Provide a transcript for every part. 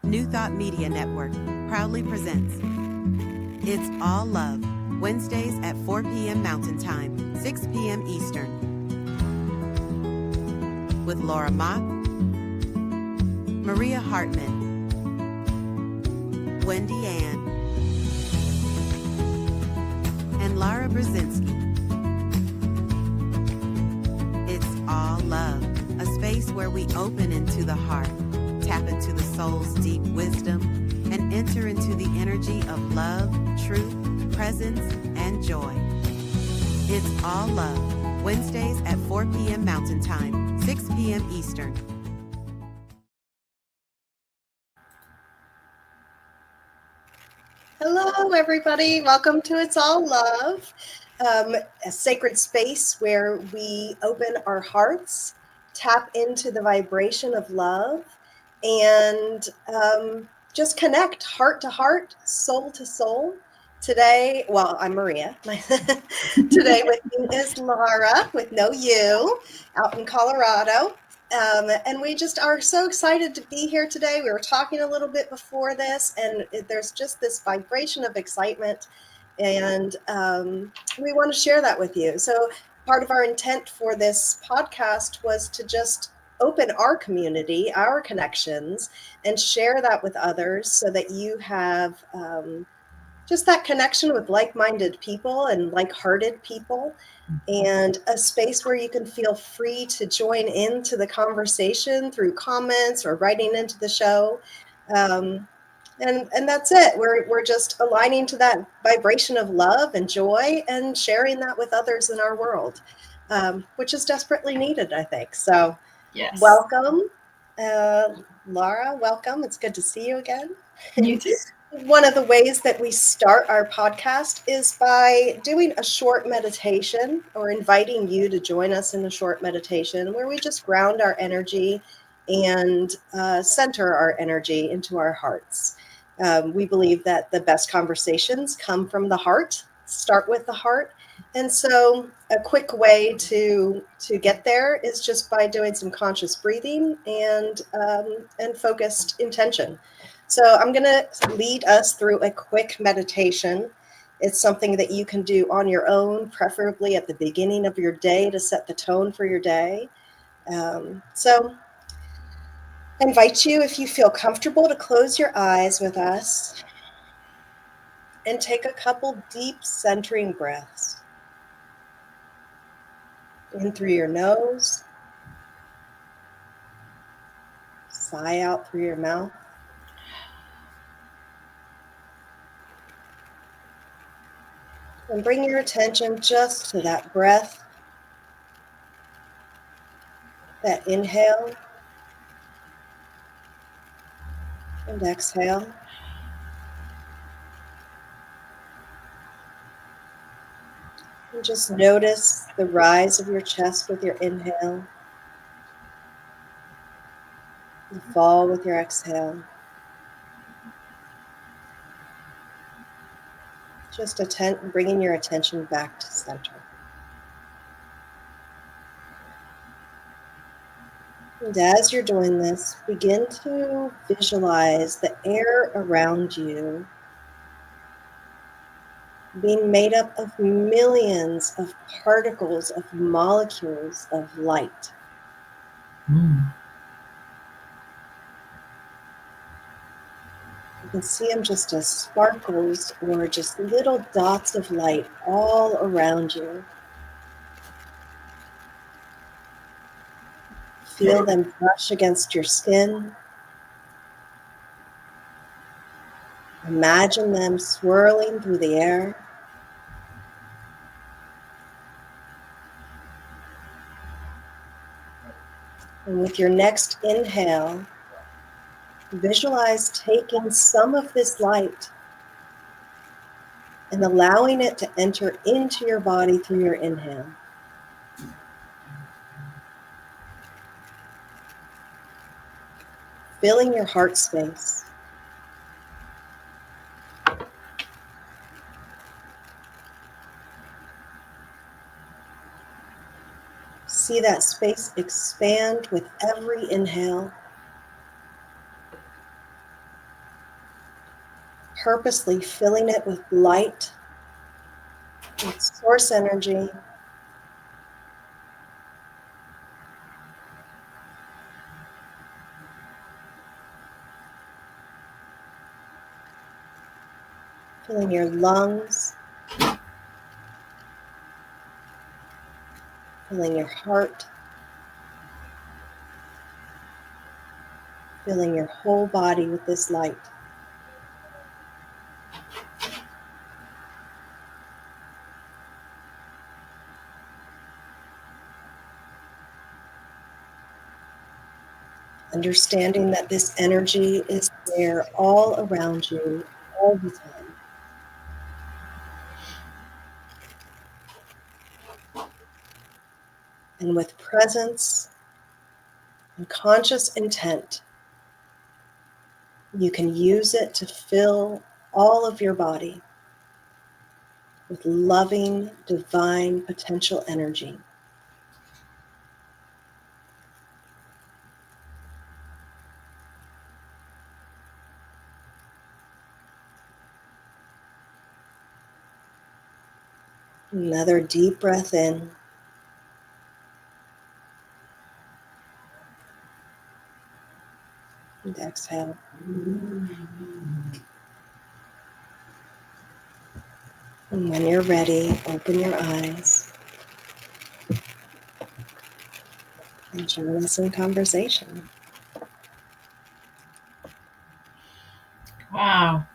New Thought Media Network proudly presents It's All Love, Wednesdays at 4 p.m. Mountain Time, 6 p.m. Eastern, with Laura Mock, Maria Hartman, Wendy Ann, and Lara Brzezinski. It's All Love, a space where we open into the heart, tap into the soul's deep wisdom, and enter into the energy of love, truth, presence, and joy. It's All Love, Wednesdays at 4 p.m. Mountain Time, 6 p.m. Eastern. Hello, everybody. Welcome to It's All Love, a sacred space where we open our hearts, tap into the vibration of love, and just connect heart to heart, soul to soul. Today, well, I'm Maria. Today with me is Lara with no U out in Colorado. And we just are so excited to be here today. We were talking a little bit before this, and there's just this vibration of excitement, and we want to share that with you. So part of our intent for this podcast was to just open our community, our connections, and share that with others so that you have just that connection with like-minded people and like-hearted people, and a space where you can feel free to join into the conversation through comments or writing into the show. And that's it. We're just aligning to that vibration of love and joy and sharing that with others in our world, which is desperately needed, I think. So Yes. Welcome, Lara, welcome. It's good to see you again. You too. One of the ways that we start our podcast is by doing a short meditation, or inviting you to join us in a short meditation where we just ground our energy and center our energy into our hearts. We believe that the best conversations come from the heart, start with the heart. And so a quick way to get there is just by doing some conscious breathing and focused intention. So I'm going to lead us through a quick meditation. It's something that you can do on your own, preferably at the beginning of your day to set the tone for your day. So I invite you, if you feel comfortable, to close your eyes with us and take a couple deep centering breaths. In through your nose, sigh out through your mouth. And bring your attention just to that breath, that inhale and exhale. And just notice the rise of your chest with your inhale, the fall with your exhale. Just bringing your attention back to center. And as you're doing this, begin to visualize the air around you being made up of millions of particles, of molecules of light. You can see them just as sparkles or just little dots of light all around you. Feel them brush against your skin. Imagine them swirling through the air. And with your next inhale, visualize taking some of this light and allowing it to enter into your body through your inhale. Filling your heart space. See that space expand with every inhale. purposely filling it with light, with source energy, filling your lungs, filling your heart, filling your whole body with this light. Understanding that this energy is there all around you all the time. And with presence and conscious intent, you can use it to fill all of your body with loving, divine potential energy. Another deep breath in. And exhale. And when you're ready, open your eyes and join us in conversation. Wow,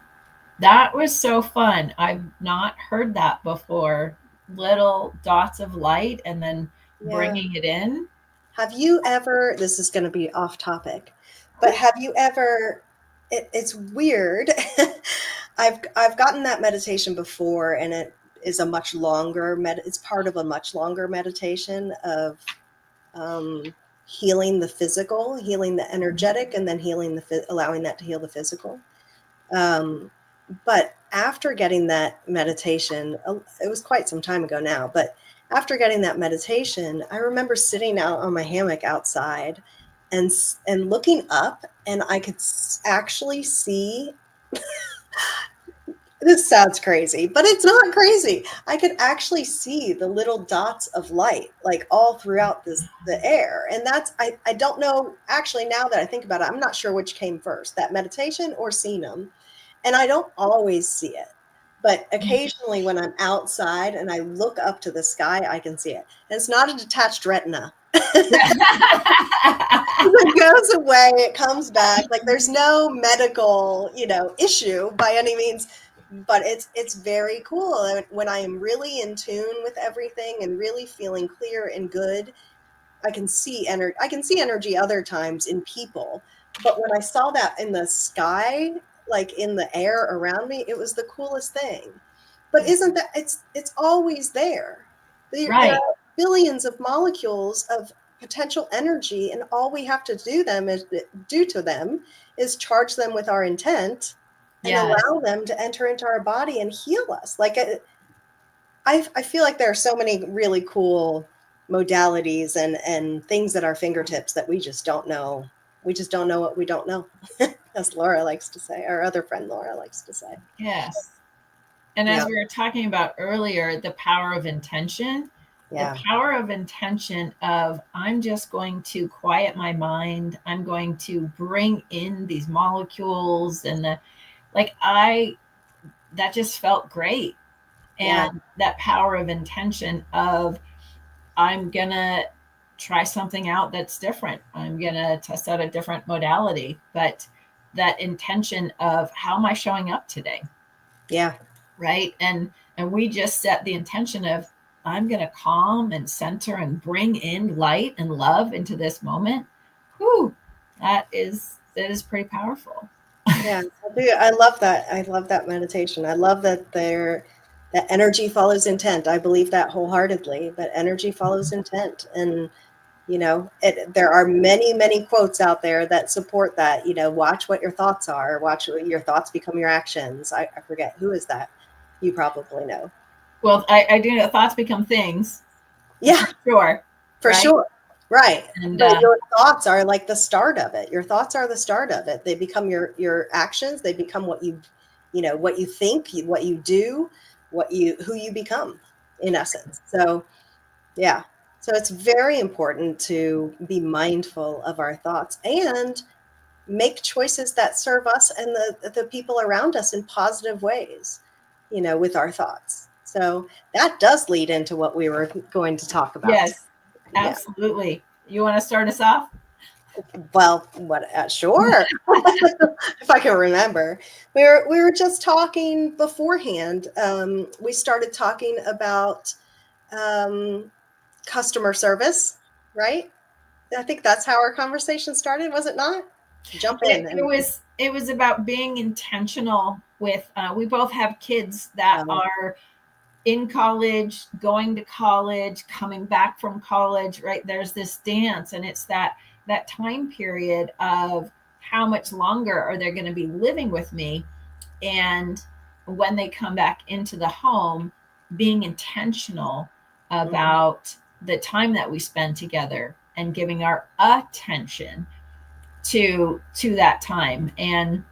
that was so fun. I've not heard that before. Little dots of light and then Yeah. bringing it in. Have you ever, this is going to be off topic, but have you ever, it's weird. I've gotten that meditation before, and it is a much longer, it's part of a much longer meditation of healing the physical, healing the energetic, and then allowing that to heal the physical. But after getting that meditation, it was quite some time ago now, but after getting that meditation, I remember sitting out on my hammock outside and looking up, and I could actually see. This sounds crazy, but it's not crazy. I could actually see the little dots of light like all throughout the air. And I don't know, actually, now that I think about it, I'm not sure which came first, that meditation or seeing them. And I don't always see it. But occasionally when I'm outside and I look up to the sky, I can see it. And it's not a detached retina. It goes away, it comes back. Like there's no medical, issue by any means, but it's very cool. When I am really in tune with everything and really feeling clear and good, I can see energy other times in people, but when I saw that in the sky, like in the air around me, it was the coolest thing. But isn't that it's always there. There Right. are billions of molecules of potential energy, and all we have to do to them is charge them with our intent and Yes. allow them to enter into our body and heal us. Like I feel like there are so many really cool modalities and things at our fingertips that we just don't know. We just don't know what we don't know, as Laura likes to say, our other friend Laura likes to say. Yes. And Yeah, as we were talking about earlier, the power of intention, the yeah, power of intention of I'm just going to quiet my mind. I'm going to bring in these molecules and that just felt great. yeah, And that power of intention of I'm gonna try something out that's different. I'm gonna test out a different modality, but that intention of how am I showing up today, yeah, right? And we just set the intention of I'm gonna calm and center and bring in light and love into this moment. Whew, that is pretty powerful. yeah. I do. I love that. I love that meditation. I love that energy follows intent. I believe that wholeheartedly. That energy follows intent, and there are many, many quotes out there that support that. Watch what your thoughts are. Watch what your thoughts become your actions. I forget, who is that? You probably know. Well, I do know thoughts become things Yeah, for sure, for right? sure. Right. And But your thoughts are like the start of it. Your thoughts are the start of it. They become your actions. They become what you what you think, what you do, who you become, in essence. So yeah. So it's very important to be mindful of our thoughts and make choices that serve us and the people around us in positive ways, with our thoughts. So that does lead into what we were going to talk about. Yes, Yeah. absolutely. You want to start us off? Well, sure. If I can remember. We were just talking beforehand. We started talking about customer service, right? I think that's how our conversation started, was it not? Jump in. It was about being intentional with. We both have kids that are in college, going to college, coming back from college. Right, there's this dance, and it's that time period of how much longer are they going to be living with me, and when they come back into the home, being intentional about the time that we spend together and giving our attention to that time, and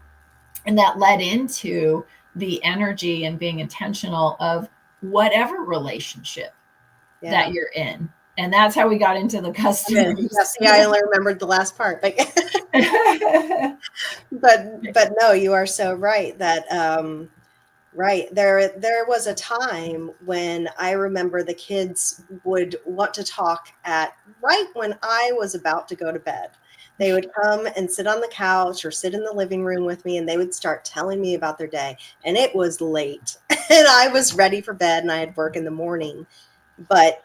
that led into the energy and being intentional of whatever relationship that you're in. And that's how we got into the customers. Yeah, I only remembered the last part, but but no, you are so right that right, there was a time when I remember the kids would want to talk at right when I was about to go to bed. They would come and sit on the couch or sit in the living room with me, and they would start telling me about their day. And it was late, and I was ready for bed, and I had work in the morning. But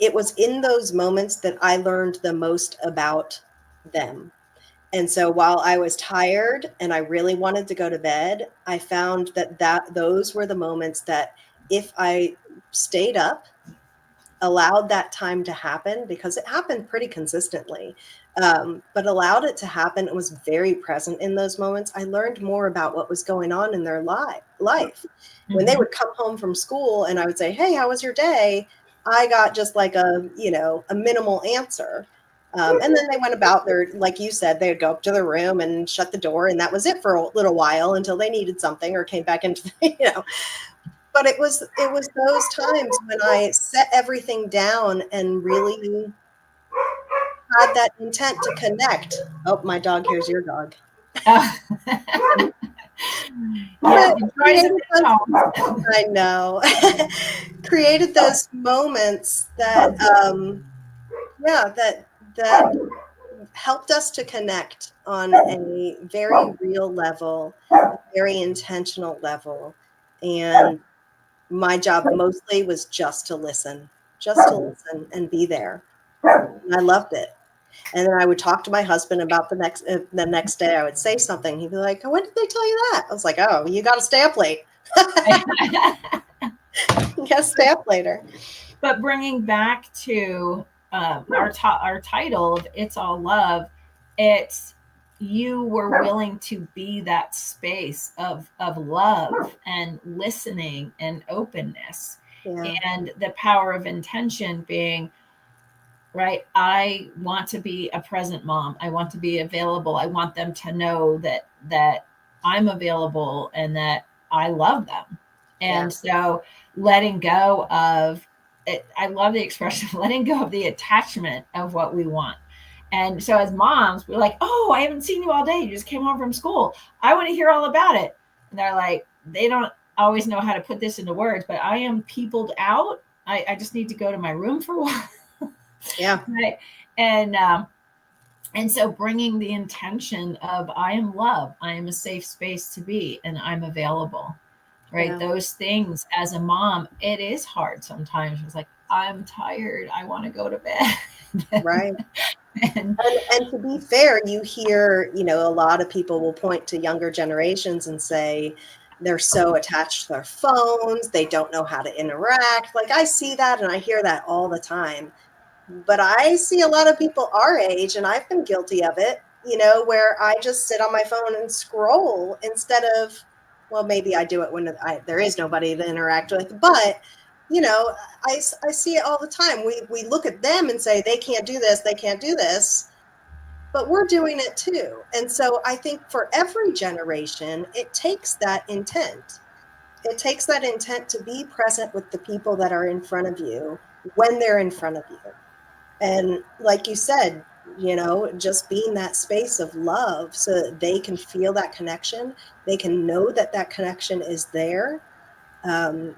it was in those moments that I learned the most about them. And so while I was tired and I really wanted to go to bed, I found that those were the moments that if I stayed up, allowed that time to happen, because it happened pretty consistently, but allowed it to happen and was very present in those moments, I learned more about what was going on in their life. When they would come home from school and I would say, "Hey, how was your day?" I got just like a minimal answer. And then they went about their, like you said, they'd go up to the room and shut the door, and that was it for a little while until they needed something or came back into but it was those times when I set everything down and really had that intent to connect. Oh, my dog, here's your dog. I know. Created those moments that that helped us to connect on a very real level, a very intentional level. And my job mostly was just to listen and be there. And I loved it. And then I would talk to my husband about the next day. I would say something. He'd be like, "Oh, when did they tell you that?" I was like, "Oh, you got to stay up late." You got to stay up later. But bringing back to our title of "It's All Love," it's you were willing to be that space of love and listening and openness, and the power of intention being right. I want to be a present mom. I want to be available. I want them to know that I'm available and that I love them. And so letting go of it, I love the expression letting go of the attachment of what we want. And so as moms, we're like, "Oh, I haven't seen you all day. You just came home from school. I want to hear all about it." And they're like, they don't always know how to put this into words, but I am peopled out. I just need to go to my room for a while. Yeah. Right. And so bringing the intention of I am love, I am a safe space to be, and I'm available. Right. Yeah. Those things as a mom, it is hard sometimes. It's like, I'm tired. I want to go to bed. Right. and to be fair, you hear, a lot of people will point to younger generations and say they're so attached to their phones. They don't know how to interact. Like I see that and I hear that all the time. But I see a lot of people our age, and I've been guilty of it, where I just sit on my phone and scroll instead of, well, maybe I do it when there is nobody to interact with. But, I see it all the time. We look at them and say, they can't do this, they can't do this. but we're doing it too. And so I think for every generation, it takes that intent. It takes that intent to be present with the people that are in front of you when they're in front of you. And like you said, just being that space of love so that they can feel that connection, they can know that that connection is there, and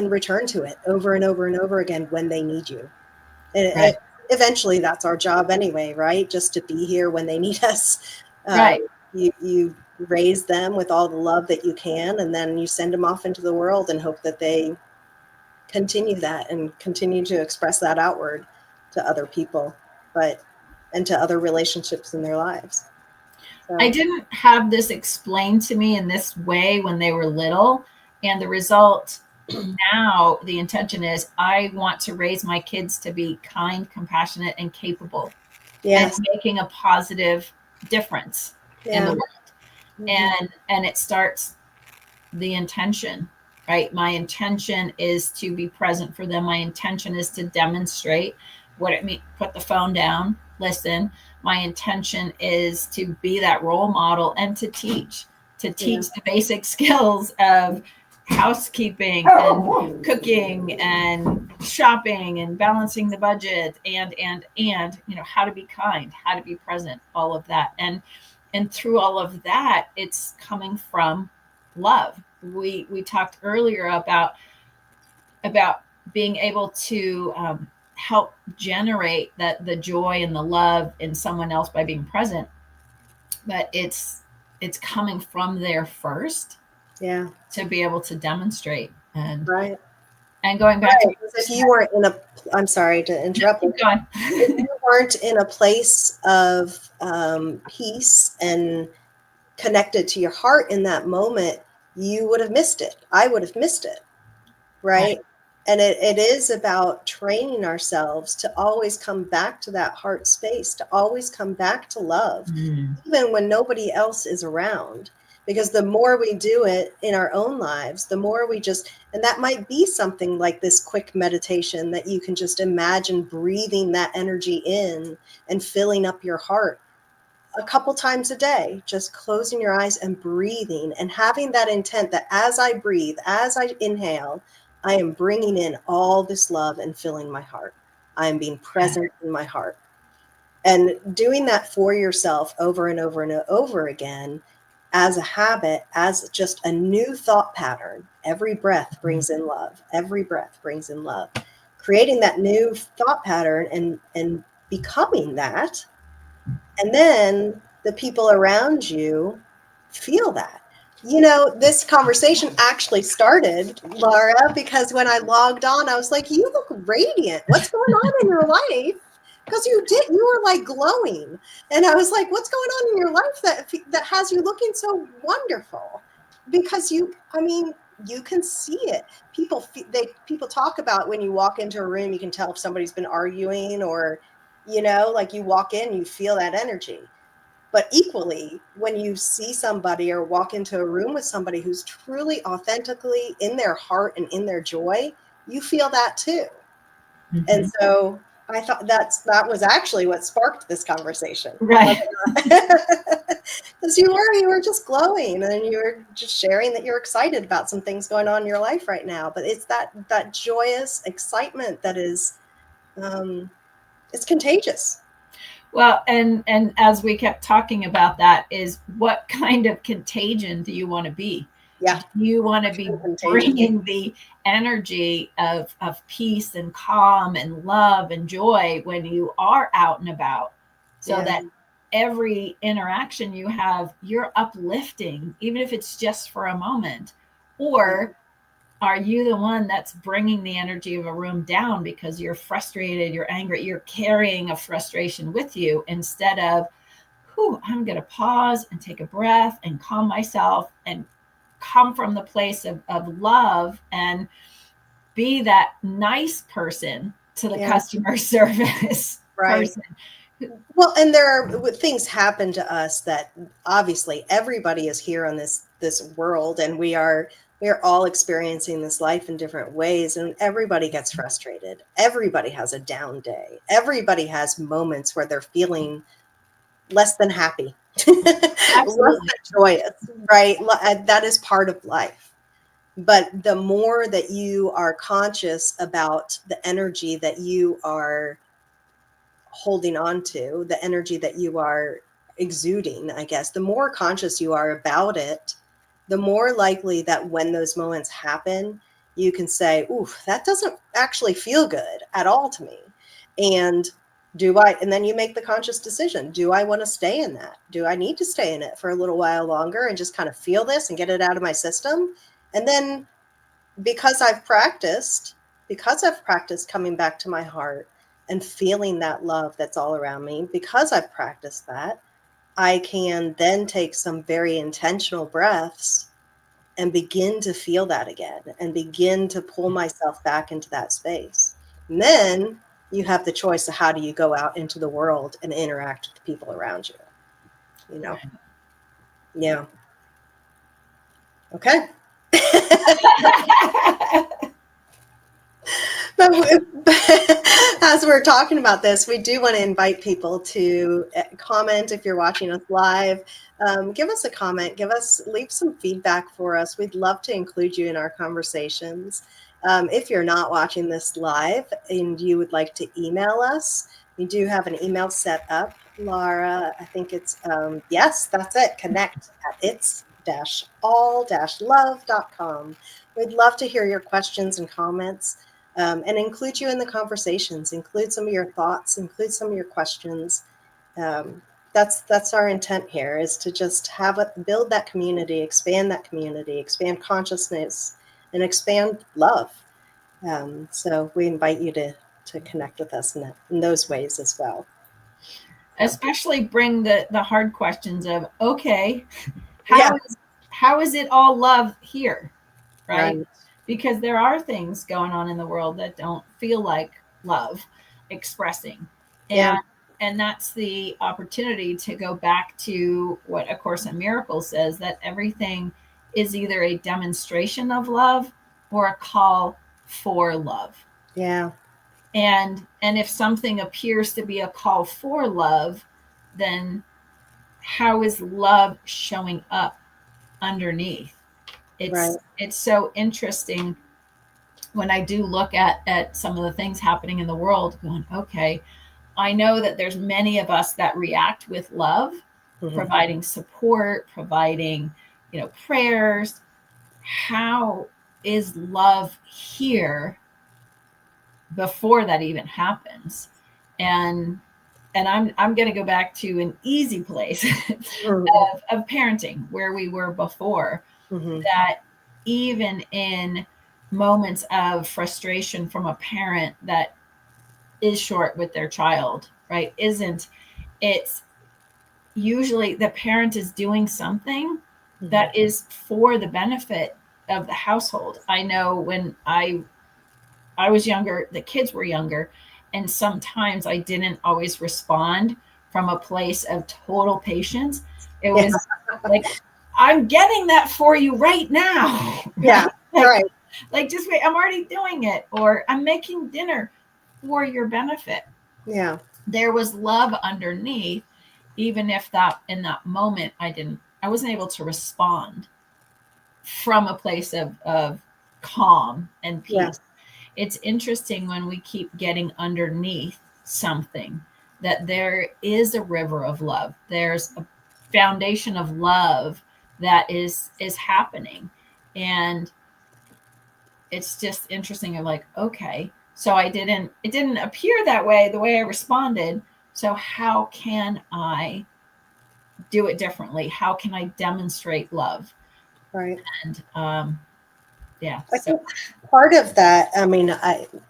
return to it over and over and over again when they need you. And Right. eventually that's our job anyway, right? Just to be here when they need us. Right. You raise them with all the love that you can, and then you send them off into the world and hope that they continue that and continue to express that outward to other people, and to other relationships in their lives. So, I didn't have this explained to me in this way when they were little. And the result now, the intention is I want to raise my kids to be kind, compassionate, and capable, and yes, making a positive difference in the yeah, world. And it starts the intention, right? My intention is to be present for them. My intention is to demonstrate what it means. Put the phone down, listen. My intention is to be that role model and to teach yeah, the basic skills of housekeeping and cooking and shopping and balancing the budget and how to be kind, how to be present, all of that. And through all of that, it's coming from love. We talked earlier about being able to help generate the joy and the love in someone else by being present, but it's coming from there first, yeah, to be able to demonstrate. And right. going back to, If you weren't in a, I'm sorry to interrupt. keep going. If you weren't in a place of peace and connected to your heart in that moment, you would have missed it. I would have missed it. Right. And it is about training ourselves to always come back to that heart space, to always come back to love, even when nobody else is around. Because the more we do it in our own lives, the more we just, and that might be something like this quick meditation that you can just imagine breathing that energy in and filling up your heart a couple times a day, just closing your eyes and breathing and having that intent that as I breathe, as I inhale, I am bringing in all this love and filling my heart. I am being present in my heart. And doing that for yourself over and over and over again as a habit, as just a new thought pattern. Every breath brings in love. Every breath brings in love. Creating that new thought pattern and becoming that. And then the people around you feel that. This conversation actually started, Laura, because when I logged on, I was like, you look radiant. What's going on in your life? Because you were like glowing. And I was like, what's going on in your life that has you looking so wonderful? Because you can see it. People talk about when you walk into a room, you can tell if somebody's been arguing or, like you walk in, you feel that energy. But equally, when you see somebody or walk into a room with somebody who's truly authentically in their heart and in their joy, you feel that too. And so I thought that was actually what sparked this conversation. Right. Because you were just glowing and you were just sharing that you're excited about some things going on in your life right now. But it's that joyous excitement that is, it's contagious. Well, and as we kept talking about that, is what kind of contagion do you want to be? Yeah. Do you want to be bringing the energy of peace and calm and love and joy when you are out and about, so that every interaction you have, you're uplifting, even if it's just for a moment? Or are you the one that's bringing the energy of a room down because you're frustrated, you're angry, you're carrying a frustration with you, instead of, I'm going to pause and take a breath and calm myself and come from the place of love and be that nice person to the customer service person. Well, and things happen to us that obviously everybody is here on this world, and we are all experiencing this life in different ways, and everybody gets frustrated. Everybody has a down day. Everybody has moments where they're feeling less than happy, less Absolutely. than joyous, right? That is part of life. But the more that you are conscious about the energy that you are holding on to, the energy that you are exuding, I guess, the more conscious you are about it, the more likely that when those moments happen, you can say, ooh, that doesn't actually feel good at all to me. And and then you make the conscious decision. Do I want to stay in that? Do I need to stay in it for a little while longer and just kind of feel this and get it out of my system? And then because I've practiced coming back to my heart and feeling that love that's all around me, because I've practiced that, I can then take some very intentional breaths and begin to feel that again and begin to pull myself back into that space. And then you have the choice of how do you go out into the world and interact with the people around you, you know? Right. Yeah. Okay. But as we're talking about this, we do want to invite people to comment if you're watching us live. Give us a comment. Leave some feedback for us. We'd love to include you in our conversations. If you're not watching this live and you would like to email us, we do have an email set up, Laura. I think it's yes, that's it. Connect at its-all-love.com. We'd love to hear your questions and comments. And include you in the conversations, include some of your thoughts, include some of your questions. That's our intent here, is to just build that community, expand consciousness, and expand love. So we invite you to connect with us in those ways as well. Especially bring the hard questions of, okay, Yeah. how is it all love here? Right? Right. Because there are things going on in the world that don't feel like love expressing. Yeah. And that's the opportunity to go back to what A Course in Miracles says, that everything is either a demonstration of love or a call for love. Yeah. And if something appears to be a call for love, then how is love showing up underneath? Right. It's so interesting when I do look at some of the things happening in the world, going, okay, I know that there's many of us that react with love, Mm-hmm. providing support, providing, prayers. How is love here before that even happens? And I'm going to go back to an easy place Mm-hmm. of parenting where we were before. Mm-hmm. That even in moments of frustration from a parent that is short with their child, right? It's usually the parent is doing something Mm-hmm. that is for the benefit of the household. I know when I was younger, the kids were younger, and sometimes I didn't always respond from a place of total patience. It Yeah. was like, I'm getting that for you right now. Yeah. like, Right. like, just wait, I'm already doing it, or I'm making dinner for your benefit. Yeah. There was love underneath, even if that in that moment I wasn't able to respond from a place of calm and peace. Yeah. It's interesting when we keep getting underneath something, that there is a river of love. There's a foundation of love that is happening. And it's just interesting. I'm like, okay, so it didn't appear that way, the way I responded. So how can I do it differently? How can I demonstrate love? Right. And yeah, I so think part of that, I mean,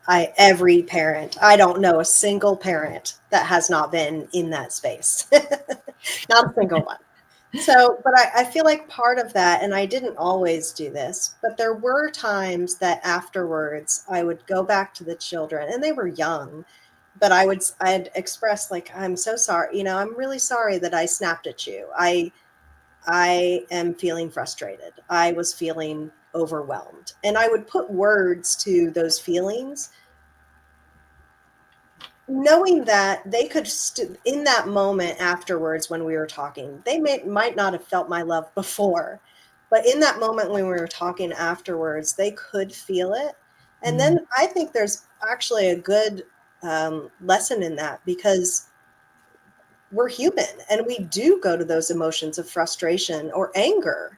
every parent, I don't know a single parent that has not been in that space. Not a single one. So, but I feel like part of that, and I didn't always do this, but there were times that afterwards I would go back to the children, and they were young, but I'd express like, I'm so sorry, I'm really sorry that I snapped at you. I am feeling frustrated. I was feeling overwhelmed. And I would put words to those feelings knowing that they could in that moment afterwards when we were talking, they might not have felt my love before, but in that moment when we were talking afterwards, they could feel it. And then I think there's actually a good lesson in that, because we're human and we do go to those emotions of frustration or anger,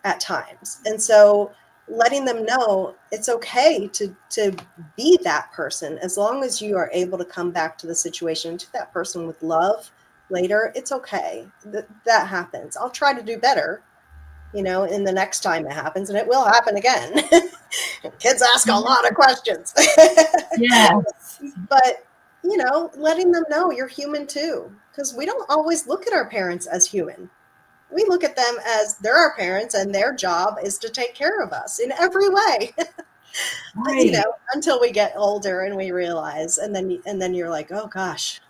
at times. And so letting them know it's okay to be that person, as long as you are able to come back to the situation, to that person with love later. It's okay. That happens. I'll try to do better, in the next time it happens, and it will happen again. Kids ask a lot of questions. Yes. But, letting them know you're human too, because we don't always look at our parents as human. We look at them as they're our parents and their job is to take care of us in every way. Right. Until we get older and we realize, and then you're like, oh gosh,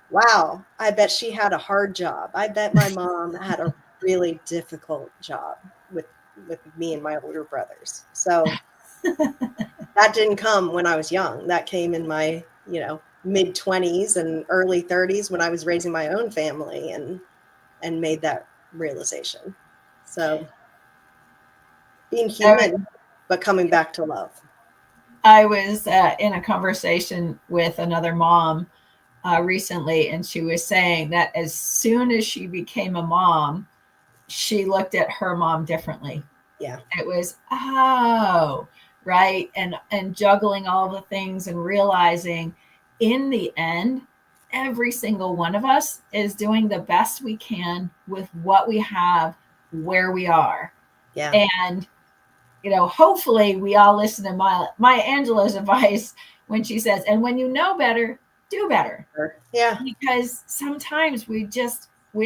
wow, I bet she had a hard job. I bet my mom had a really difficult job with me and my older brothers. So that didn't come when I was young. That came in my, mid 20s and early 30s, when I was raising my own family and made that realization. So being human, but coming back to love. I was in a conversation with another mom recently, and she was saying that as soon as she became a mom, she looked at her mom differently. Yeah. It was, oh, right. And juggling all the things and realizing in the end, every single one of us is doing the best we can with what we have, where we are. Yeah. And, hopefully we all listen to Maya Angelou's advice when she says, and when you know better, do better. Yeah. Because sometimes we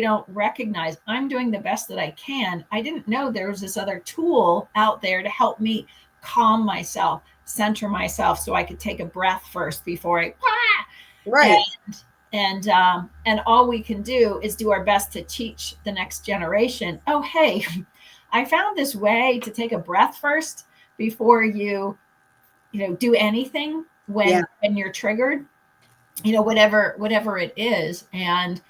don't recognize I'm doing the best that I can. I didn't know there was this other tool out there to help me calm myself, center myself, so I could take a breath first before I right. And all we can do is do our best to teach the next generation, oh hey, I found this way to take a breath first before you do anything when you're triggered, whatever it is. And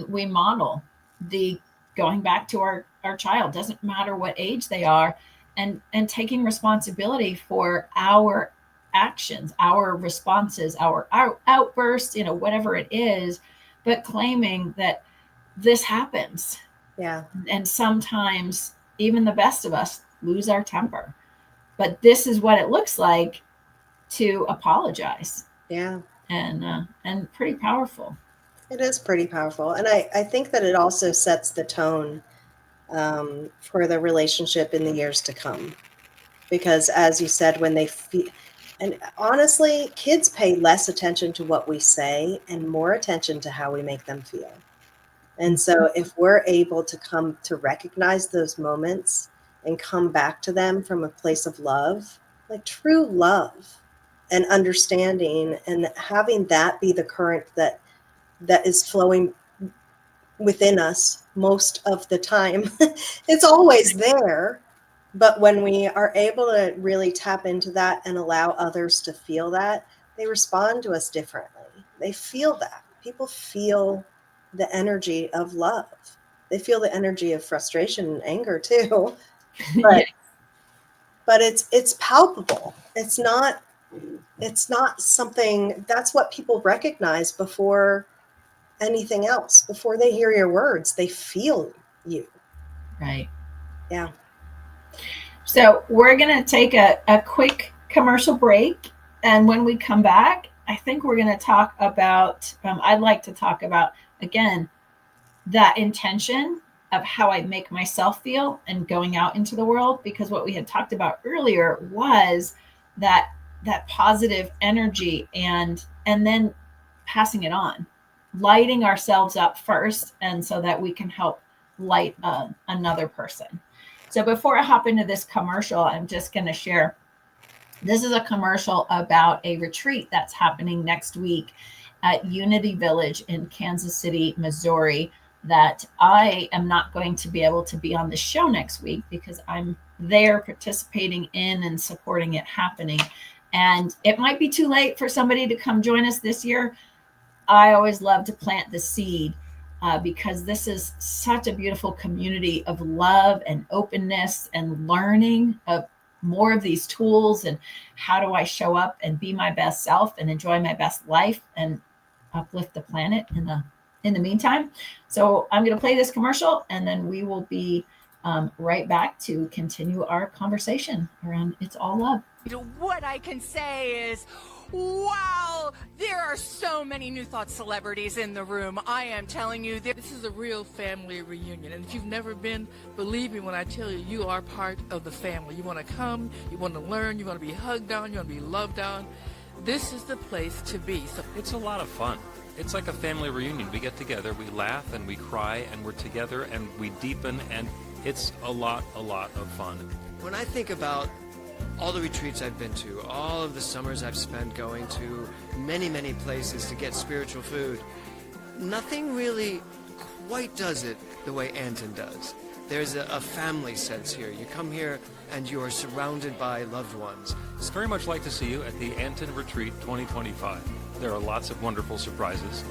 we model the going back to our child, doesn't matter what age they are, and taking responsibility for our actions, our responses, our outbursts, whatever it is, but claiming that this happens. Yeah. And sometimes even the best of us lose our temper, but this is what it looks like to apologize. Yeah. And pretty powerful. It is pretty powerful. And I think that it also sets the tone for the relationship in the years to come. Because as you said, when they feel, and honestly, kids pay less attention to what we say and more attention to how we make them feel. And so if we're able to come to recognize those moments and come back to them from a place of love, like true love and understanding, and having that be the current that is flowing within us most of the time. It's always there. But when we are able to really tap into that and allow others to feel that, they respond to us differently. They feel that. People feel the energy of love. They feel the energy of frustration and anger too. But but it's palpable. It's not something, that's what people recognize before anything else. Before they hear your words, they feel you. Right. Yeah. So we're going to take a quick commercial break. And when we come back, I think we're going to talk about, I'd like to talk about, again, that intention of how I make myself feel and going out into the world. Because what we had talked about earlier was that positive energy and then passing it on, lighting ourselves up first, and so that we can help light another person. So before I hop into this commercial, I'm just going to share, this is a commercial about a retreat that's happening next week at Unity Village in Kansas City, Missouri, that I am not going to be able to be on the show next week because I'm there participating in and supporting it happening. And it might be too late for somebody to come join us this year. I always love to plant the seed because this is such a beautiful community of love and openness and learning of more of these tools, and how do I show up and be my best self and enjoy my best life and uplift the planet in the meantime. So I'm going to play this commercial, and then we will be right back to continue our conversation around It's All Love. What I can say is, wow, there are so many New Thought celebrities in the room. I am telling you, this is a real family reunion. And if you've never been, believe me when I tell you, you are part of the family. You want to come, you want to learn, you want to be hugged on, you want to be loved on. This is the place to be. So it's a lot of fun. It's like a family reunion. We get together, we laugh and we cry, and we're together and we deepen, and it's a lot of fun. When I think about all the retreats I've been to, all of the summers I've spent going to many places to get spiritual food, nothing really quite does it the way Anton does. There's a family sense here. You come here and you are surrounded by loved ones. It's very much like to see you at the Anton Retreat 2025. There are lots of wonderful surprises.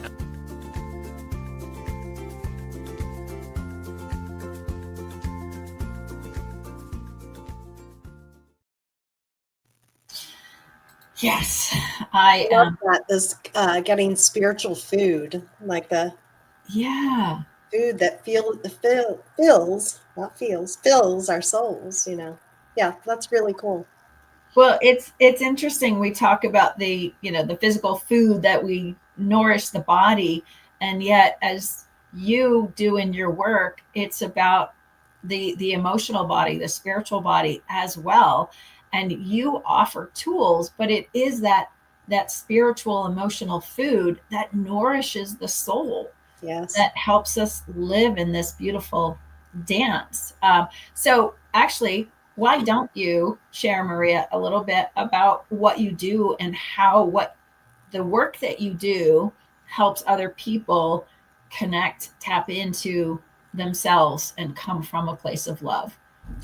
Yes, I love that. This getting spiritual food, like the food that fills our souls. Yeah, that's really cool. Well, it's interesting. We talk about the physical food that we nourish the body, and yet as you do in your work, it's about the emotional body, the spiritual body as well. And you offer tools, but it is that spiritual, emotional food that nourishes the soul. Yes. That helps us live in this beautiful dance. So actually, why don't you share, Maria, a little bit about what you do and what the work that you do helps other people connect, tap into themselves, and come from a place of love.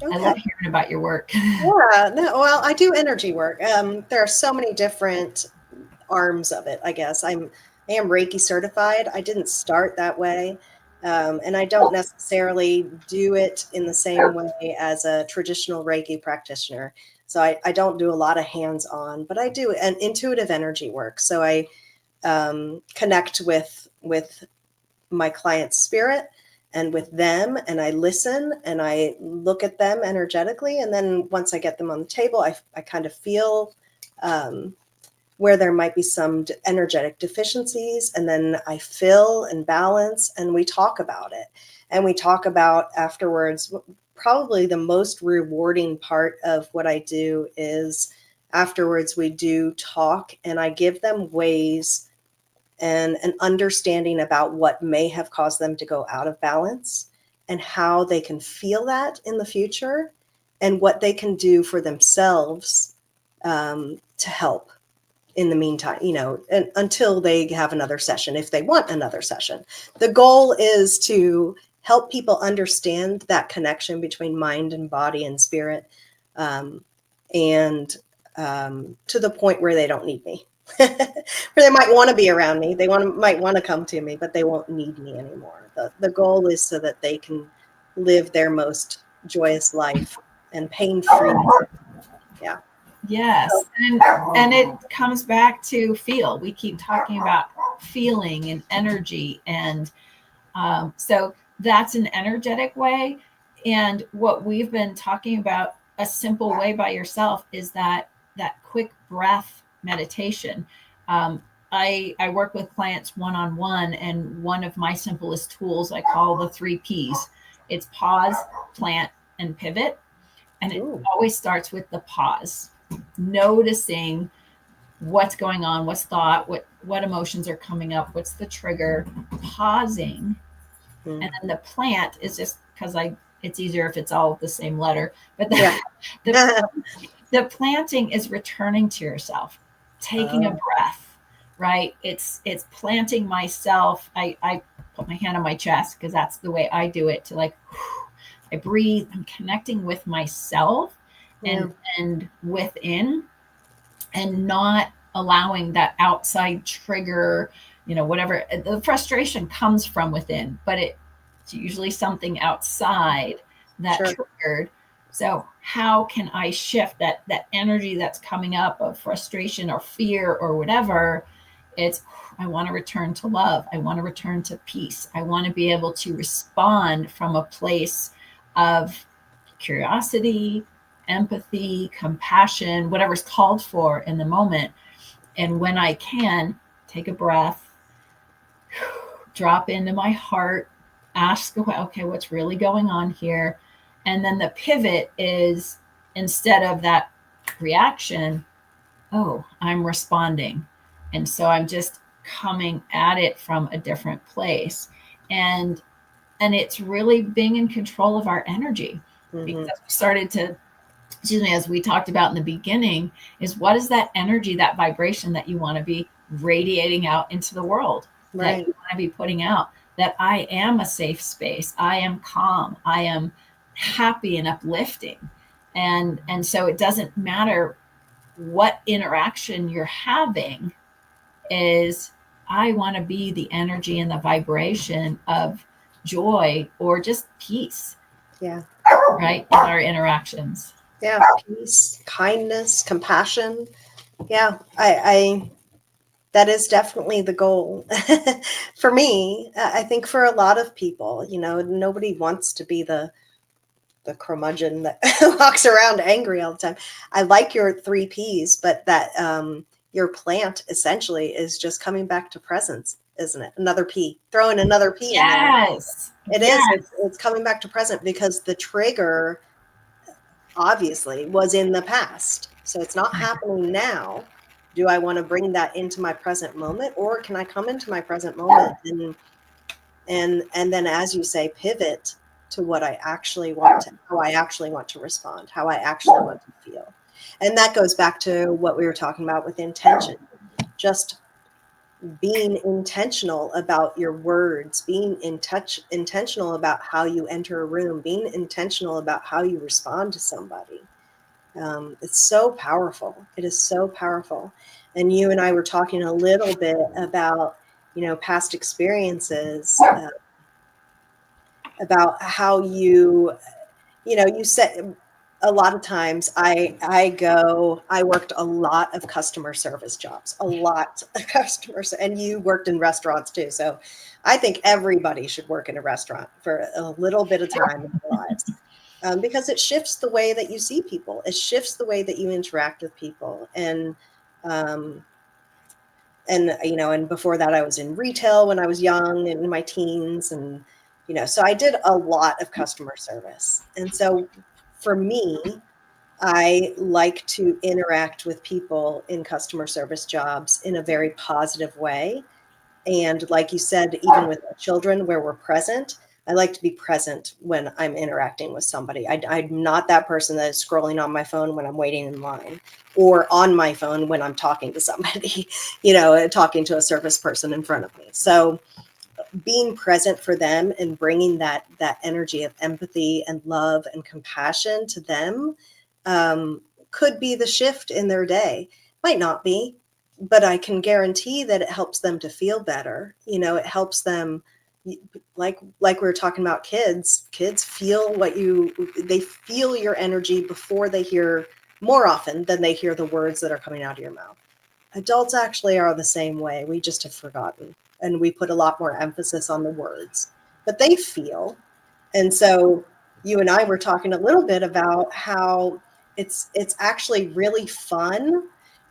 Okay. I love hearing about your work. Yeah, well, I do energy work. There are so many different arms of it, I guess. I am Reiki certified. I didn't start that way. And I don't necessarily do it in the same way as a traditional Reiki practitioner. So I don't do a lot of hands-on, but I do an intuitive energy work. So I connect with my client's spirit and with them, and I listen and I look at them energetically. And then once I get them on the table, I kind of feel where there might be some energetic deficiencies, and then I fill and balance, and we talk about it. And we talk about afterwards, probably the most rewarding part of what I do is afterwards we do talk, and I give them ways and an understanding about what may have caused them to go out of balance and how they can feel that in the future and what they can do for themselves to help in the meantime, and until they have another session, if they want another session. The goal is to help people understand that connection between mind and body and spirit, and to the point where they don't need me. Where they might want to be around me, might want to come to me, but they won't need me anymore. The goal is so that they can live their most joyous life and pain-free. Yeah. Yes, and it comes back to feel. We keep talking about feeling and energy, and so that's an energetic way. And what we've been talking about, a simple way by yourself, is that quick breath meditation. I work with clients one-on-one, and one of my simplest tools I call the 3 Ps. It's pause, plant, and pivot. And it always starts with the pause, noticing what's going on, what's thought, what emotions are coming up, what's the trigger, pausing. And then the plant is just because it's easier if it's all the same letter, but the planting is returning to yourself, taking a breath, right? It's planting myself. I put my hand on my chest because that's the way I do it, to I breathe. I'm connecting with myself and within. and not allowing that outside trigger, whatever the frustration comes from within, but it's usually something outside that Sure. triggered. So how can I shift that energy that's coming up of frustration or fear or whatever? It's, I want to return to love. I want to return to peace. I want to be able to respond from a place of curiosity, empathy, compassion, whatever's called for in the moment. And when I can, take a breath, drop into my heart, ask, okay, what's really going on here? And then the pivot is, instead of that reaction, oh, I'm responding. And so I'm just coming at it from a different place. And it's really being in control of our energy, because we started to, as we talked about in the beginning, is what is that energy, that vibration that you want to be radiating out into the world, that you want to be putting out, that I am a safe space, I am calm, I am happy and uplifting. And so it doesn't matter what interaction you're having, is I want to be the energy and the vibration of joy or just peace. Yeah. Right. In our interactions. Yeah. Peace, kindness, compassion. Yeah. I that is definitely the goal. For me, I think for a lot of people, nobody wants to be the curmudgeon that walks around angry all the time. I like your 3 Ps, but that your plant essentially is just coming back to presence, isn't it? Another P, throw in another P. Yes. It is. It's coming back to present, because the trigger obviously was in the past. So it's not happening now. Do I want to bring that into my present moment, or can I come into my present moment and then, as you say, pivot to what I actually want to, how I actually want to respond, how I actually want to feel? And that goes back to what we were talking about with intention. Just being intentional about your words, being intentional about how you enter a room, being intentional about how you respond to somebody. It's so powerful. It is so powerful. And you and I were talking a little bit about, past experiences, about how you said a lot of times I worked a lot of customer service jobs, a lot of customers, and you worked in restaurants too. So I think everybody should work in a restaurant for a little bit of time in their lives. Because it shifts the way that you see people. It shifts the way that you interact with people. And before that, I was in retail when I was young, in my teens, and so I did a lot of customer service. And so for me, I like to interact with people in customer service jobs in a very positive way. And like you said, even with children, where we're present, I like to be present when I'm interacting with somebody. I'm not that person that is scrolling on my phone when I'm waiting in line, or on my phone when I'm talking to somebody, talking to a service person in front of me. So being present for them and bringing that energy of empathy and love and compassion to them could be the shift in their day. Might not be, but I can guarantee that it helps them to feel better. It helps them, like we were talking about kids feel they feel your energy before they hear, more often than they hear the words that are coming out of your mouth. Adults actually are the same way. We just have forgotten, and we put a lot more emphasis on the words, but they feel. And so you and I were talking a little bit about how it's actually really fun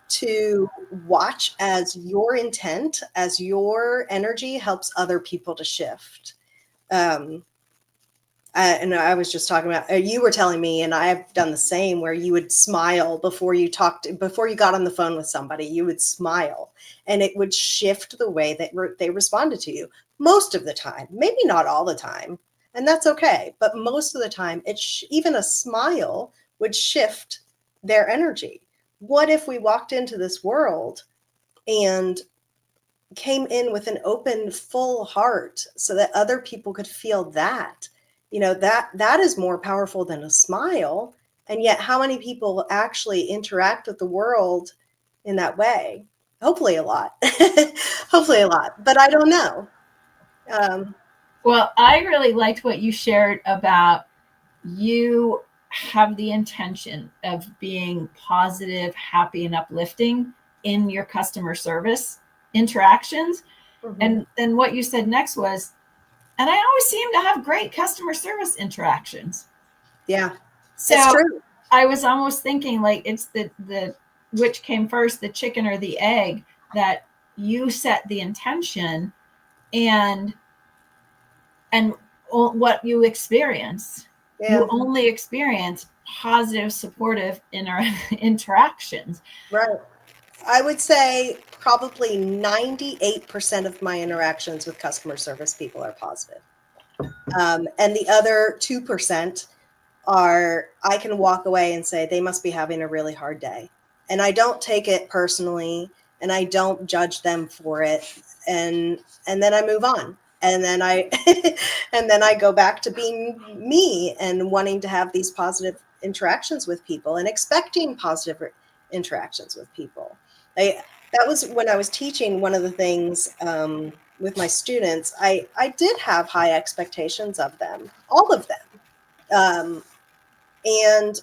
to watch as your intent, as your energy helps other people to shift. And I was just talking about, you were telling me, and I've done the same, where you would smile before you got on the phone with somebody. You would smile, and it would shift the way that they responded to you. Most of the time, maybe not all the time, and that's okay. But most of the time, even a smile would shift their energy. What if we walked into this world and came in with an open, full heart, so that other people could feel that? That is more powerful than a smile. And yet, how many people actually interact with the world in that way. Hopefully a lot. Hopefully a lot, but I don't know. Well, I really liked what you shared about you have the intention of being positive, happy, and uplifting in your customer service interactions. Mhm. And then what you said next was, and I always seem to have great customer service interactions. Yeah, So it's true. I was almost thinking like it's the which came first, the chicken or the egg, that you set the intention and what you experience. Yeah, You only experience positive, supportive interactions. right. I would say probably 98% of my interactions with customer service people are positive. And the other 2% are, I can walk away and say, they must be having a really hard day. And I don't take it personally, and I don't judge them for it. And then I move on. And then I and then I go back to being me and wanting to have these positive interactions with people and expecting positive interactions with people. That was when I was teaching. One of the things with my students, I did have high expectations of them, all of them. And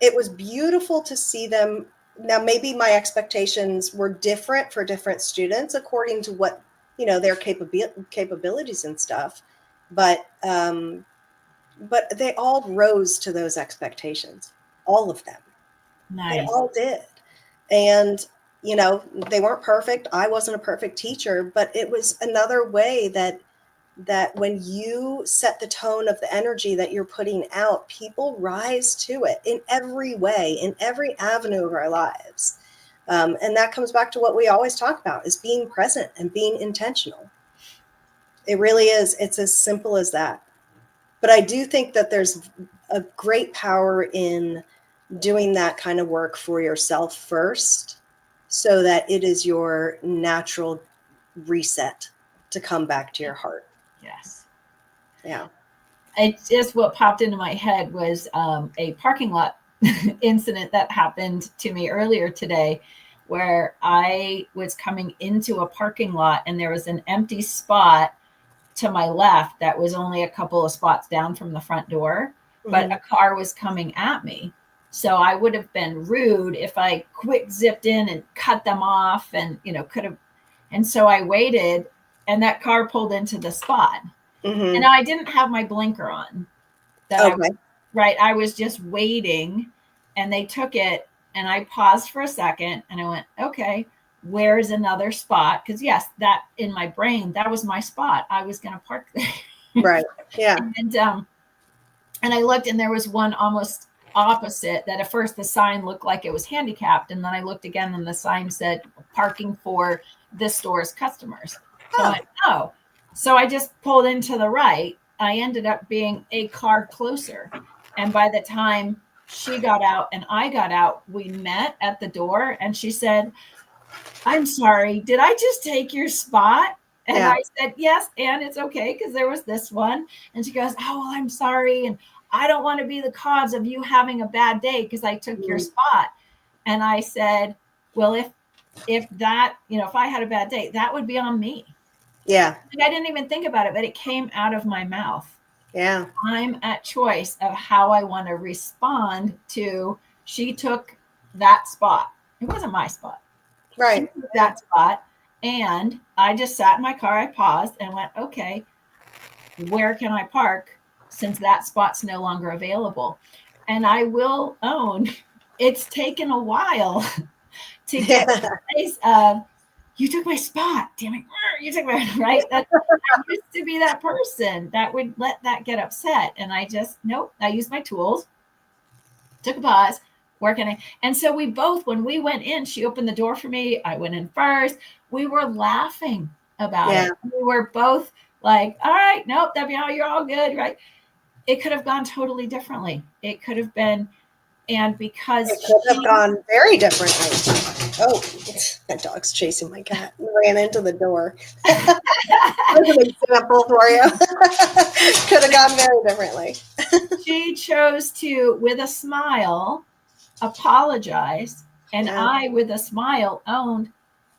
it was beautiful to see them. Now, maybe my expectations were different for different students according to what, their capabilities and stuff. But they all rose to those expectations, all of them. They Nice. all did. And, they weren't perfect. I wasn't a perfect teacher, but it was another way that when you set the tone of the energy that you're putting out, people rise to it in every way, in every avenue of our lives. And that comes back to what we always talk about, is being present and being intentional. It really is. It's as simple as that. But I do think that there's a great power in doing that kind of work for yourself first, so that it is your natural reset to come back to your heart. Yes. Yeah. It's just what popped into my head was a parking lot incident that happened to me earlier today, where I was coming into a parking lot and there was an empty spot to my left that was only a couple of spots down from the front door, but a car was coming at me. So I would have been rude if I quick zipped in and cut them off and, could have. And so I waited and that car pulled into the spot. Mm-hmm. And I didn't have my blinker on. I was just waiting and they took it and I paused for a second and I went, okay, where's another spot? Because yes, that in my brain, that was my spot. I was going to park there. Right. Yeah. And I looked and there was one almost opposite that at first the sign looked like it was handicapped. And then I looked again and the sign said parking for this store's customers. So I went, oh. So I just pulled into the right. I ended up being a car closer. And by the time she got out and I got out, we met at the door and she said, I'm sorry, did I just take your spot? And I said, yes, and it's okay because there was this one. And she goes, oh, well, I'm sorry. And I don't want to be the cause of you having a bad day because I took your spot. And I said, well, if that, if I had a bad day, that would be on me. Yeah. I didn't even think about it, but it came out of my mouth. Yeah. I'm at choice of how I want to respond to, she took that spot. It wasn't my spot. Right. She took that spot. And I just sat in my car. I paused and went, okay, where can I park since that spot's no longer available? And I will own, it's taken a while to get to the place of, you took my spot, damn it, you took my, right? I used to be that person that would let that get upset. And I just, nope, I used my tools, took a pause, working. And so we both, when we went in, she opened the door for me. I went in first. We were laughing about it. We were both like, all right, nope, you're all good, right? It could have gone totally differently. It could have been, and because it could have gone very differently. Oh, my dog's chasing my cat and ran into the door. There's an example for you. Could have gone very differently. She chose to, with a smile, apologize And Yeah. I, with a smile, owned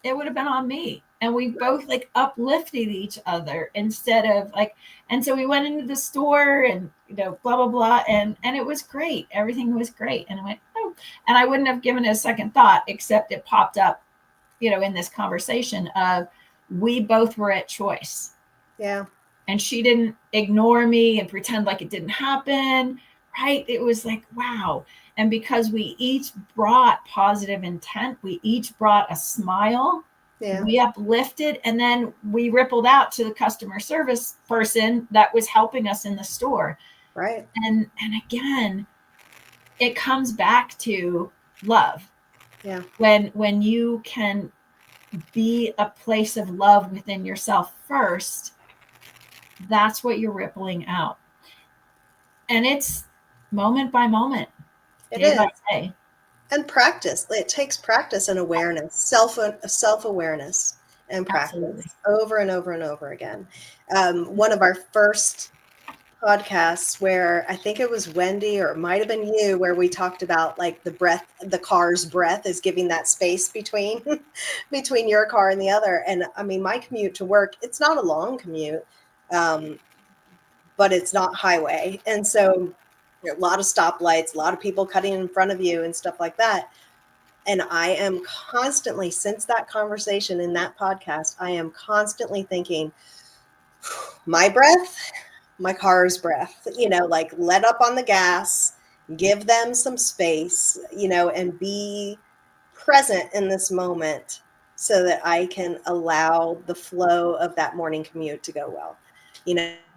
it would have been on me. And we both like uplifted each other instead of like, and so we went into the store and, blah, blah, blah. And it was great. Everything was great. And I went, oh, and I wouldn't have given it a second thought, except it popped up, in this conversation of we both were at choice. Yeah. And she didn't ignore me and pretend like it didn't happen. Right. It was like, wow. And because we each brought positive intent, we each brought a smile, Yeah. we uplifted, and then we rippled out to the customer service person that was helping us in the store. Right. And again, it comes back to love. Yeah. When you can be a place of love within yourself first, that's what you're rippling out. And it's moment by moment, day by day. And practice. It takes practice and awareness, self-awareness and practice. Absolutely. Over and over and over again. One of our first podcasts where I think it was Wendy or it might have been you, where we talked about like the breath, the car's breath is giving that space between between your car and the other. And I mean, my commute to work, it's not a long commute, but it's not highway. And so there are a lot of stoplights, a lot of people cutting in front of you and stuff like that. And I am constantly, since that conversation in that podcast, I am constantly thinking, my breath, my car's breath, like let up on the gas, give them some space, and be present in this moment so that I can allow the flow of that morning commute to go well,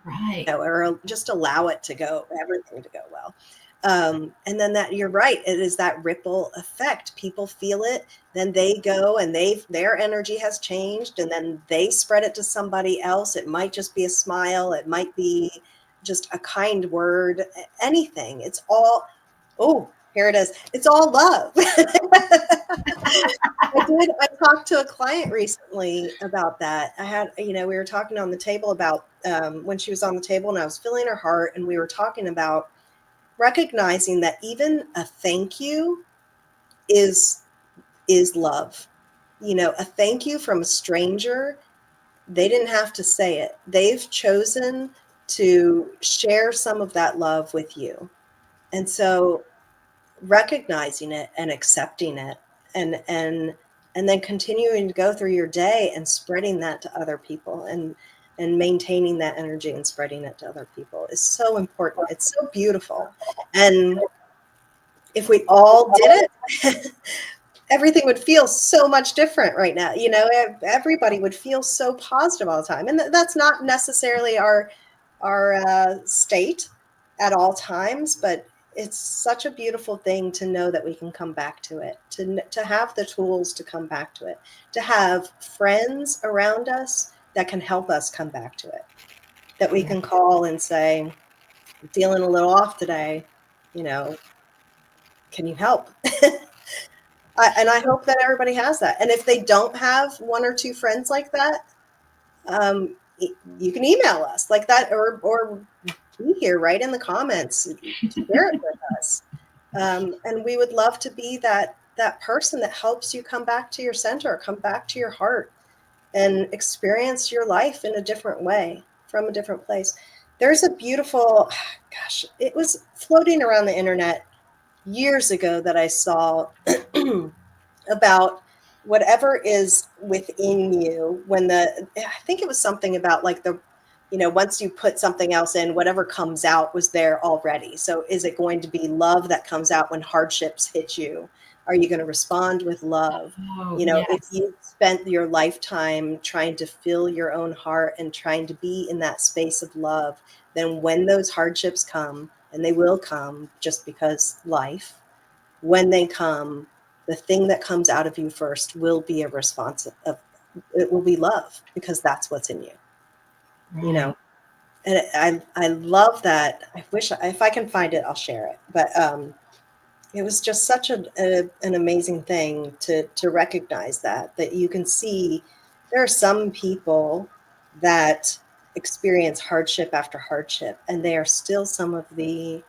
Right. or just allow it to go, everything to go well. And then that, you're right, it is that ripple effect. People feel it, then they go and their energy has changed, and then they spread it to somebody else. It might just be a smile, it might be just a kind word, anything. It's all, oh, here it is. It's all love. I talked to a client recently about that. I had, we were talking on the table about when she was on the table and I was feeling her heart, and we were talking about recognizing that even a thank you is love. A thank you from a stranger, they didn't have to say it. They've chosen to share some of that love with you. And so recognizing it and accepting it, and then continuing to go through your day and spreading that to other people, and maintaining that energy and spreading it to other people is so important. It's so beautiful. And if we all did it, everything would feel so much different right now. Everybody would feel so positive all the time. And that's not necessarily our state at all times, but it's such a beautiful thing to know that we can come back to it, to have the tools to come back to it, to have friends around us that can help us come back to it, that we can call and say, I'm feeling a little off today, can you help? And I hope that everybody has that. And if they don't have one or two friends like that, you can email us like that, or be here, right in the comments, share it with us. And we would love to be that person that helps you come back to your center, come back to your heart, and experience your life in a different way, from a different place. There's a beautiful, gosh, it was floating around the internet years ago that I saw about whatever is within you I think it was something about like once you put something else in, whatever comes out was there already. So is it going to be love that comes out when hardships hit you? Are you going to respond with love? Yes. If you spent your lifetime trying to fill your own heart and trying to be in that space of love, then when those hardships come, and they will come just because life, when they come, the thing that comes out of you first will be a response it will be love, because that's what's in you. Right. And I love that. I wish, if I can find it, I'll share it. But it was just such an amazing thing to recognize that you can see there are some people that experience hardship after hardship, and they are still some of the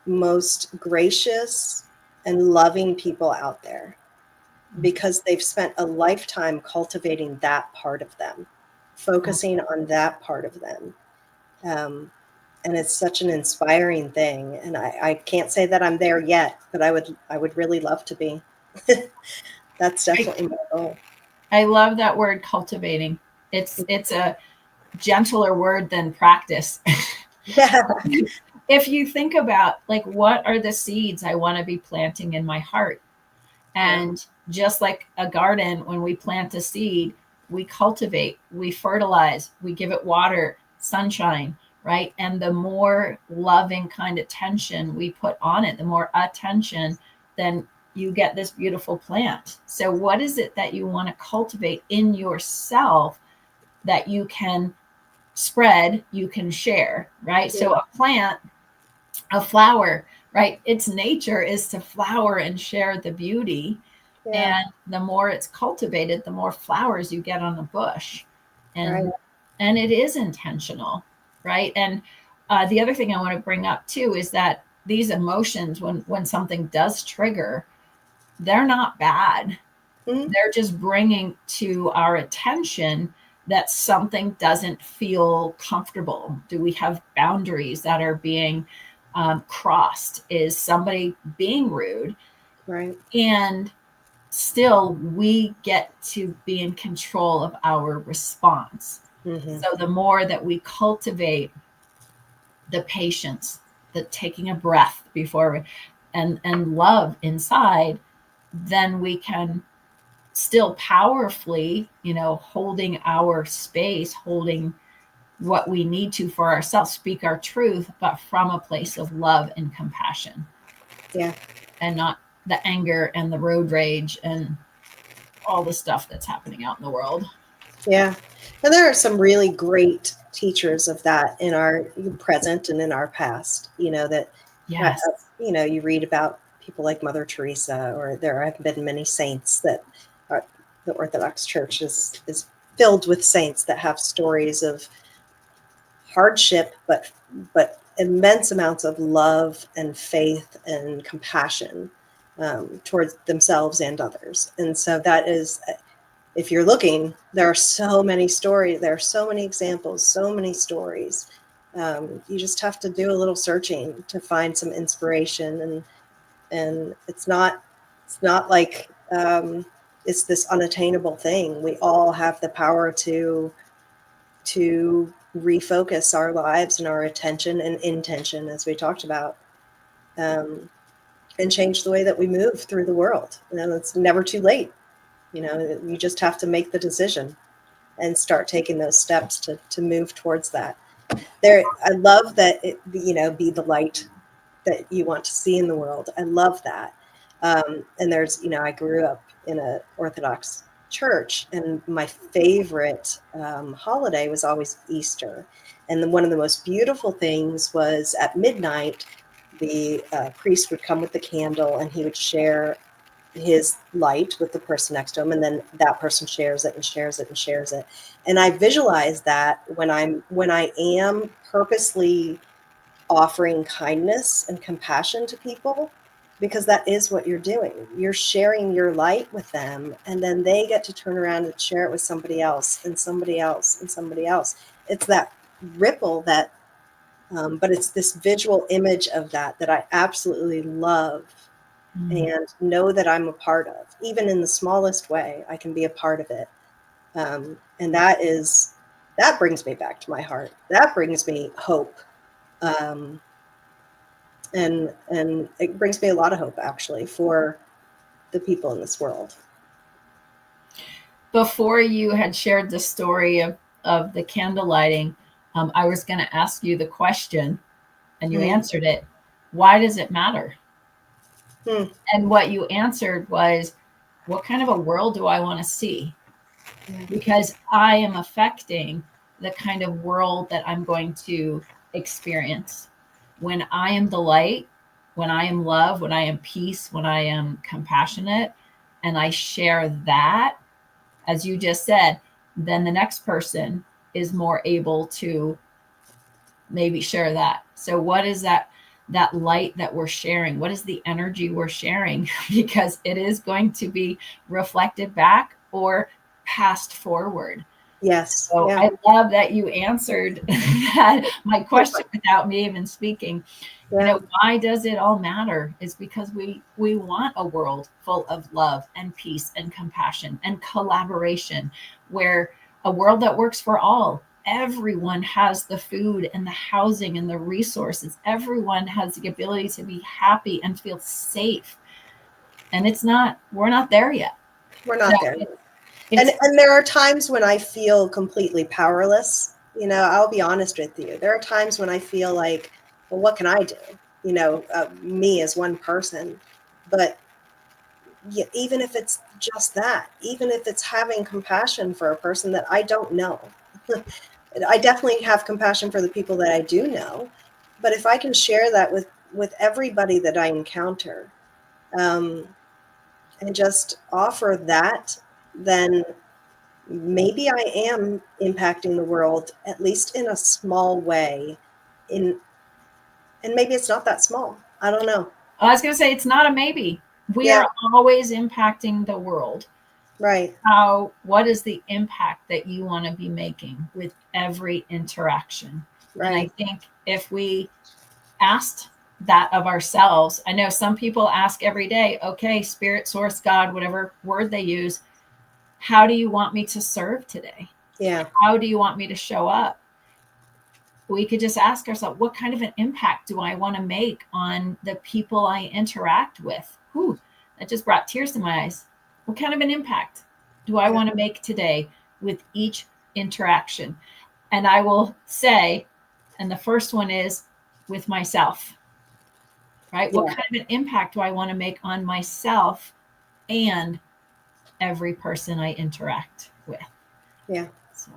most gracious, and loving people out there because they've spent a lifetime cultivating that part of them, focusing on that part of them. And it's such an inspiring thing. And I can't say that I'm there yet, but I would really love to be. That's definitely my goal. I love that word, cultivating. It's a gentler word than practice. Yeah. If you think about, like, what are the seeds I want to be planting in my heart? And just like a garden, when we plant a seed, we cultivate, we fertilize, we give it water, sunshine, right? And the more loving kind of attention we put on it, the more attention, then you get this beautiful plant. So what is it that you want to cultivate in yourself that you can spread, you can share, right? So a plant, a flower, right? Its nature is to flower and share the beauty. Yeah. And the more it's cultivated, the more flowers you get on a bush. And Right. and it is intentional, right? And the other thing I want to bring up too is that these emotions, when something does trigger, they're not bad. Mhm. They're just bringing to our attention that something doesn't feel comfortable. Do we have boundaries that are being crossed? Is somebody being rude? Right. And still, we get to be in control of our response. Mm-hmm. So the more that we cultivate the patience, the taking a breath before, and love inside, then we can still powerfully, holding our space, holding what we need to for ourselves, speak our truth, but from a place of love and compassion. Yeah. And not the anger and the road rage and all the stuff that's happening out in the world. Yeah. And there are some really great teachers of that in our present and in our past, that, Yes. you read about people like Mother Teresa, or there have been many saints that are, the Orthodox Church is filled with saints that have stories of hardship, but immense amounts of love and faith and compassion towards themselves and others. And so that is, if you're looking, there are so many stories, there are so many examples, so many stories. You just have to do a little searching to find some inspiration, and it's not like it's this unattainable thing. We all have the power to refocus our lives and our attention and intention, as we talked about, and change the way that we move through the world. It's never too late. You just have to make the decision and start taking those steps to move towards that. I love that it, be the light that you want to see in the world. I love that. And there's, I grew up in a Orthodox church, and my favorite holiday was always Easter. And one of the most beautiful things was at midnight, the priest would come with the candle, and he would share his light with the person next to him, and then that person shares it and shares it and shares it. And I visualize that when I am purposely offering kindness and compassion to people, because that is what you're doing. You're sharing your light with them, and then they get to turn around and share it with somebody else and somebody else and somebody else. It's that ripple that but it's this visual image of that I absolutely love and know that I'm a part of. Even in the smallest way, I can be a part of it. And that brings me back to my heart. That brings me hope. And it brings me a lot of hope, actually, for the people in this world. Before you had shared the story of the candle lighting, I was going to ask you the question, and you answered it. Why does it matter? And what you answered was, what kind of a world do I want to see? Because I am affecting the kind of world that I'm going to experience. When I am the light, when I am love, when I am peace, when I am compassionate, and I share that, as you just said, then the next person is more able to maybe share that. So what is that? that light that we're sharing? What is the energy we're sharing? Because it is going to be reflected back or passed forward. Yes. So Yeah. I love that you answered that, my question without me even speaking. Yeah. Why does it all matter? Is because we want a world full of love and peace and compassion and collaboration, where a world that works for all. Everyone has the food and the housing and the resources. Everyone has the ability to be happy and feel safe. And we're not there yet. We're not So there. it's And there are times when I feel completely powerless. I'll be honest with you. There are times when I feel like, well, what can I do? Me as one person. But yeah, even if it's just that, even if it's having compassion for a person that I don't know, I definitely have compassion for the people that I do know. But if I can share that with everybody that I encounter, um, and just offer that, then maybe I am impacting the world, at least in a small way. And maybe it's not that small. I don't know. I was going to say, it's not a maybe. We Yeah, are always impacting the world. right. What is the impact that you want to be making with every interaction? And I Right. think if we asked that of ourselves, I know some people ask every day, okay, spirit, source, God, whatever word they use, how do you want me to serve today? Yeah. How do you want me to show up? We could just ask ourselves, what kind of an impact do I want to make on the people I interact with? Whew, that just brought tears to my eyes. What kind of an impact do I want to make today with each interaction? And I will say, and the first one is with myself, right? What Yeah. kind of an impact do I want to make on myself and every person I interact with? Yeah. So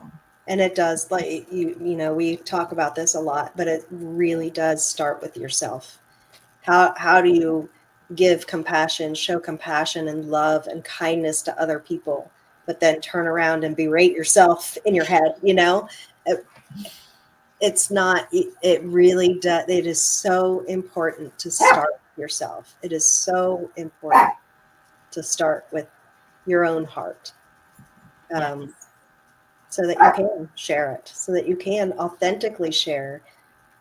And it does, like we talk about this a lot, but it really does start with yourself. How do you give compassion, show compassion and love and kindness to other people, but then turn around and berate yourself in your head? It's not, it really does. It is so important to start with yourself. It is so important to start with your own heart. Um, so that you can share it, so that you can authentically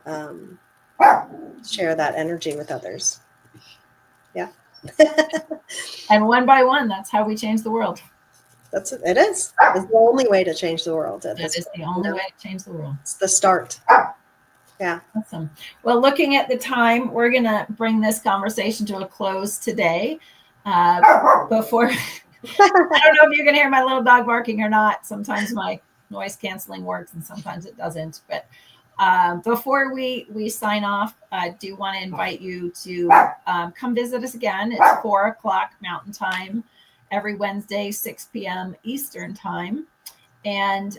um, share that energy with others. Yeah. and one by one, that's how we change the world. It is. It's the only way to change the world at That this is point. the only way to change the world. It's the start. Yeah. Awesome. Well, looking at the time, we're going to bring this conversation to a close today. Before, I don't know if you're going to hear my little dog barking or not. Sometimes my noise canceling works and sometimes it doesn't. But before we sign off, I do want to invite you to come visit us again. It's 4:00 Mountain Time every Wednesday, 6 p.m. Eastern Time. And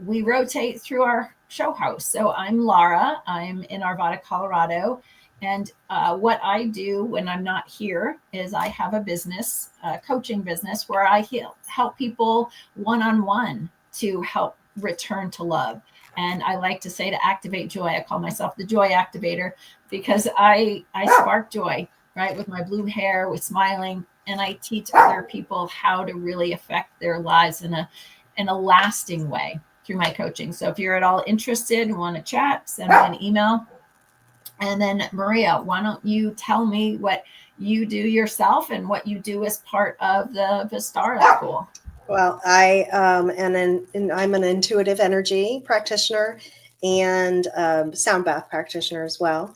we rotate through our show house. So I'm Laura. I'm in Arvada, Colorado. And what I do when I'm not here is I have a business, a coaching business, where I help people one-on-one to help return to love. And I like to say, to activate joy. I call myself the joy activator because I spark joy, right? With my blue hair, with smiling. And I teach other people how to really affect their lives in a lasting way through my coaching. So if you're at all interested and want to chat, send me an email. And then Maria, why don't you tell me what you do yourself and what you do as part of the Vistara School? Well, I'm an intuitive energy practitioner and sound bath practitioner as well,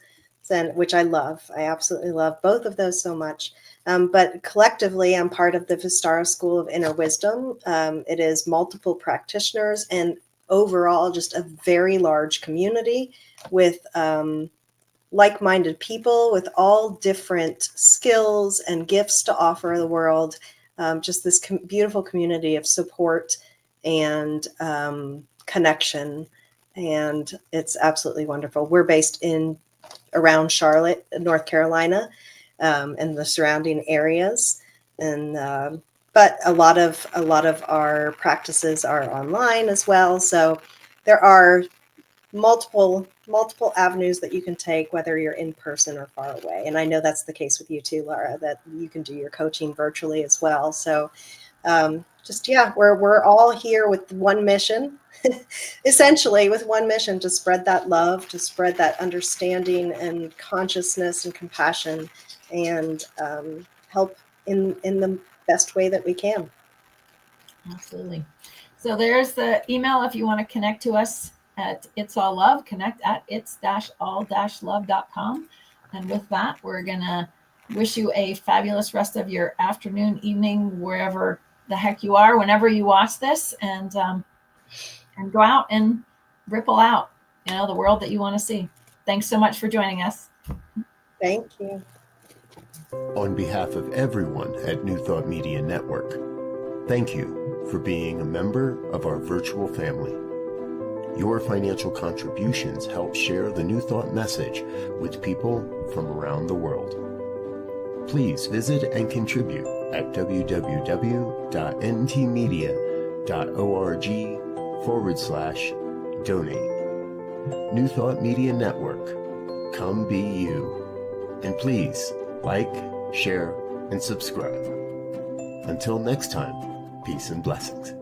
which I love. I absolutely love both of those so much. But collectively, I'm part of the Vistara School of Inner Wisdom. It is multiple practitioners and overall just a very large community with like-minded people with all different skills and gifts to offer the world. Just this beautiful community of support and connection. And it's absolutely wonderful. We're based around Charlotte, North Carolina, and the surrounding areas. And but a lot of our practices are online as well. So there are multiple avenues that you can take, whether you're in person or far away. And I know that's the case with you too, Laura, that you can do your coaching virtually as well. So we're all here with one mission, essentially with one mission, to spread that love, to spread that understanding and consciousness and compassion, and help in the best way that we can. Absolutely. So there's the email if you want to connect to us at It's All Love. Connect at its-all-love.com. And with that, we're going to wish you a fabulous rest of your afternoon, evening, wherever the heck you are, whenever you watch this, and go out and ripple out, the world that you want to see. Thanks so much for joining us. Thank you. On behalf of everyone at New Thought Media Network, thank you for being a member of our virtual family. Your financial contributions help share the New Thought message with people from around the world. Please visit and contribute at www.ntmedia.org/donate. New Thought Media Network, come be you. And please like, share, and subscribe. Until next time, peace and blessings.